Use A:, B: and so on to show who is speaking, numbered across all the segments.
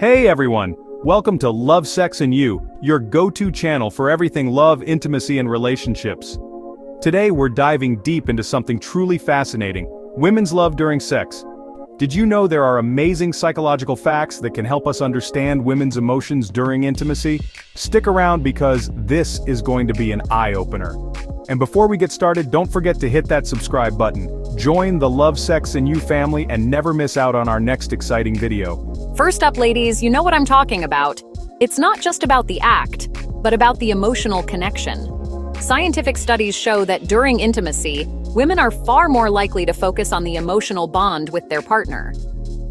A: Hey everyone! Welcome to Love, Sex and You, your go-to channel for everything love, intimacy and relationships. Today we're diving deep into something truly fascinating: women's love during sex. Did you know there are amazing psychological facts that can help us understand women's emotions during intimacy? Stick around because this is going to be an eye-opener. And before we get started, don't forget to hit that subscribe button. Join the Love, Sex and You family and never miss out on our next exciting video.
B: First up, ladies, you know what I'm talking about. It's not just about the act, but about the emotional connection. Scientific studies show that during intimacy, women are far more likely to focus on the emotional bond with their partner.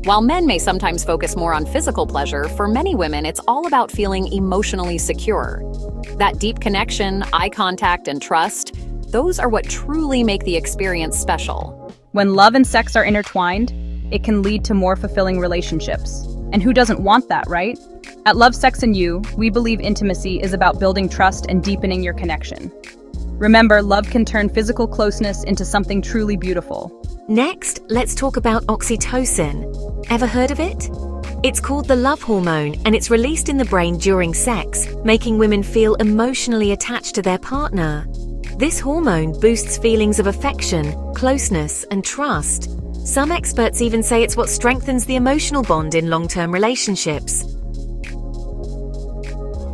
B: While men may sometimes focus more on physical pleasure, for many women it's all about feeling emotionally secure. That deep connection, eye contact, and trust, those are what truly make the experience special.
C: When love and sex are intertwined, it can lead to more fulfilling relationships. And who doesn't want that, right? At Love, Sex and You, we believe intimacy is about building trust and deepening your connection. Remember, love can turn physical closeness into something truly beautiful.
D: Next, let's talk about oxytocin. Ever heard of it? It's called the love hormone, and it's released in the brain during sex, making women feel emotionally attached to their partner. This hormone boosts feelings of affection, closeness, and trust. Some experts even say it's what strengthens the emotional bond in long-term relationships.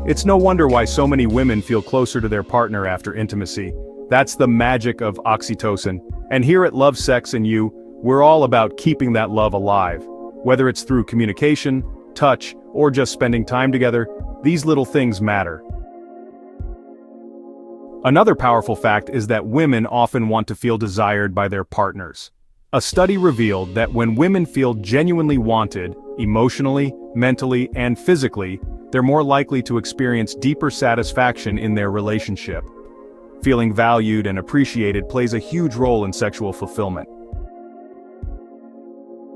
A: It's no wonder why so many women feel closer to their partner after intimacy. That's the magic of oxytocin. And here at Love, Sex and You, we're all about keeping that love alive. Whether it's through communication, touch, or just spending time together, these little things matter. Another powerful fact is that women often want to feel desired by their partners. A study revealed that when women feel genuinely wanted, emotionally, mentally, and physically, they're more likely to experience deeper satisfaction in their relationship. Feeling valued and appreciated plays a huge role in sexual fulfillment.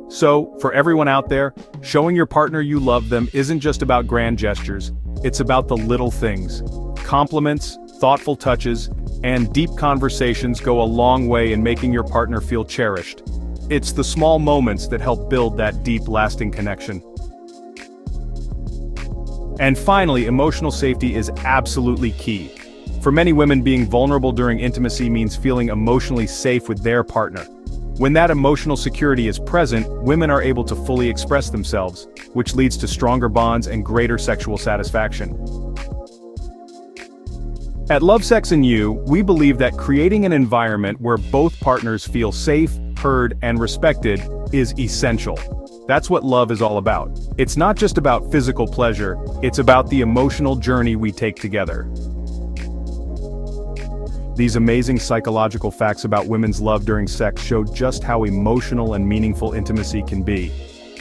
A: So, for everyone out there, showing your partner you love them isn't just about grand gestures, it's about the little things. Compliments, thoughtful touches, and deep conversations go a long way in making your partner feel cherished. It's the small moments that help build that deep, lasting connection. And finally, emotional safety is absolutely key. For many women, being vulnerable during intimacy means feeling emotionally safe with their partner. When that emotional security is present, women are able to fully express themselves, which leads to stronger bonds and greater sexual satisfaction. At Love, Sex and You, we believe that creating an environment where both partners feel safe, heard, and respected is essential. That's what love is all about. It's not just about physical pleasure, it's about the emotional journey we take together. These amazing psychological facts about women's love during sex show just how emotional and meaningful intimacy can be.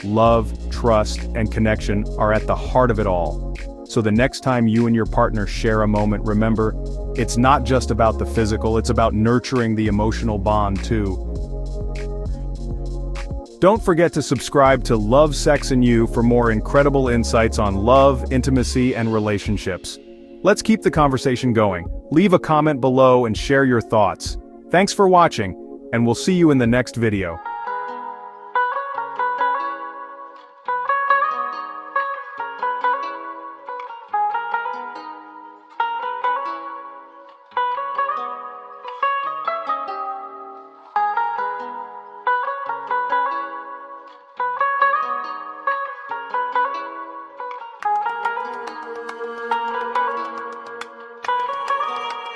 A: Love, trust, and connection are at the heart of it all. So the next time you and your partner share a moment, remember, it's not just about the physical, it's about nurturing the emotional bond too. Don't forget to subscribe to Love, Sex and You for more incredible insights on love, intimacy, and relationships. Let's keep the conversation going. Leave a comment below and share your thoughts. Thanks for watching, and we'll see you in the next video.